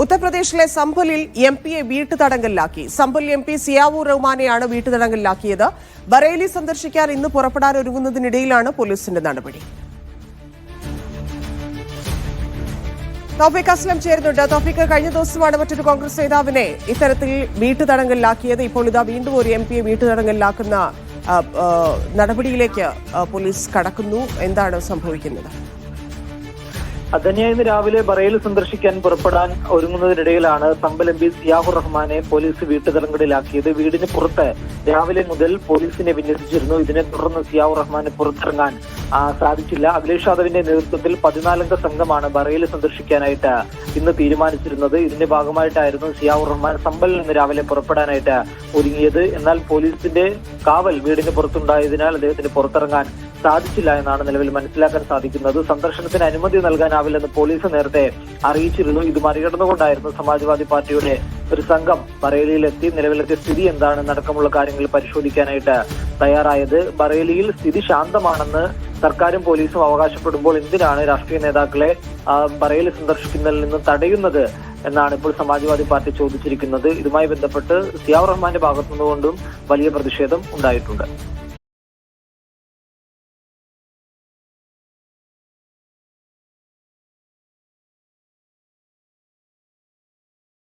ഉത്തർപ്രദേശിലെ സംഭലിൽ എംപിയെ വീട്ടുതടങ്കലിലാക്കി. സംഭൽ എംപി സിയാവൂർ റഹ്മാനെയാണ് വീട്ടുതടങ്കലിലാക്കിയത്. ബറേലി സന്ദർശിക്കാൻ ഇന്ന് പുറപ്പെടാനൊരുങ്ങുന്നതിനിടയിലാണ് പോലീസിന്റെ നടപടി. തൗഫീഖ് അസ്ലം ചേരുന്നുണ്ട്. തൗഫീഖ്, കഴിഞ്ഞ ദിവസമാണ് മറ്റൊരു കോൺഗ്രസ് നേതാവിനെ ഇത്തരത്തിൽ വീട്ടുതടങ്കലിലാക്കിയത്. ഇപ്പോൾ ഇതാ വീണ്ടും ഒരു എംപിയെ വീട്ടുതടങ്കലിലാക്കുന്ന നടപടിയിലേക്ക് പോലീസ് കടക്കുന്നു. എന്താണ് സംഭവിക്കുന്നത്? ധന്യ, ഇന്ന് രാവിലെ ബറേൽ സന്ദർശിക്കാൻ പുറപ്പെടാൻ ഒരുങ്ങുന്നതിനിടയിലാണ് സംഭൽ എംപി സിയാവൂർ റഹ്മാനെ പോലീസ് വീട്ടുതടങ്കലിലാക്കിയത്. വീടിന് പുറത്ത് രാവിലെ മുതൽ പോലീസിനെ വിന്യസിച്ചിരുന്നു. ഇതിനെ തുടർന്ന് സിയാവൂർ റഹ്മാന് പുറത്തിറങ്ങാൻ സാധിച്ചില്ല. അഖിലേഷ് യാദവിന്റെ നേതൃത്വത്തിൽ 14 അംഗ സംഘമാണ് ബറേൽ സന്ദർശിക്കാനായിട്ട് ഇന്ന് തീരുമാനിച്ചിരുന്നത്. ഇതിന്റെ ഭാഗമായിട്ടായിരുന്നു സിയാവൂർ റഹ്മാൻ സംഭലിൽ നിന്ന് രാവിലെ പുറപ്പെടാനായിട്ട് ഒരുങ്ങിയത്. എന്നാൽ പോലീസിന്റെ കാവൽ വീടിന് പുറത്തുണ്ടായതിനാൽ അദ്ദേഹത്തിന് പുറത്തിറങ്ങാൻ സാധിച്ചില്ല എന്നാണ് നിലവിൽ മനസ്സിലാക്കാൻ സാധിക്കുന്നത്. സന്ദർശനത്തിന് അനുമതി നൽകാനാവില്ലെന്ന് പോലീസ് നേരത്തെ അറിയിച്ചിരുന്നു. ഇത് മറികടന്നുകൊണ്ടായിരുന്നു സമാജ്വാദി പാർട്ടിയുടെ ഒരു സംഘം ബറേലിയിലെത്തി നിലവിലത്തെ സ്ഥിതി എന്താണെന്നടക്കമുള്ള കാര്യങ്ങൾ പരിശോധിക്കാനായിട്ട് തയ്യാറായത്. ബറേലിയിൽ സ്ഥിതി ശാന്തമാണെന്ന് സർക്കാരും പോലീസും അവകാശപ്പെടുമ്പോൾ എന്തിനാണ് രാഷ്ട്രീയ നേതാക്കളെ ബറേലി സന്ദർശിക്കുന്നതിൽ നിന്ന് തടയുന്നത് എന്നാണ് ഇപ്പോൾ സമാജ്വാദി പാർട്ടി ചോദിച്ചിരിക്കുന്നത്. ഇതുമായി ബന്ധപ്പെട്ട് സിയാവൂർ റഹ്മാന്റെ ഭാഗത്തുനിന്നുകൊണ്ടും വലിയ പ്രതിഷേധം ഉണ്ടായിട്ടുണ്ട്.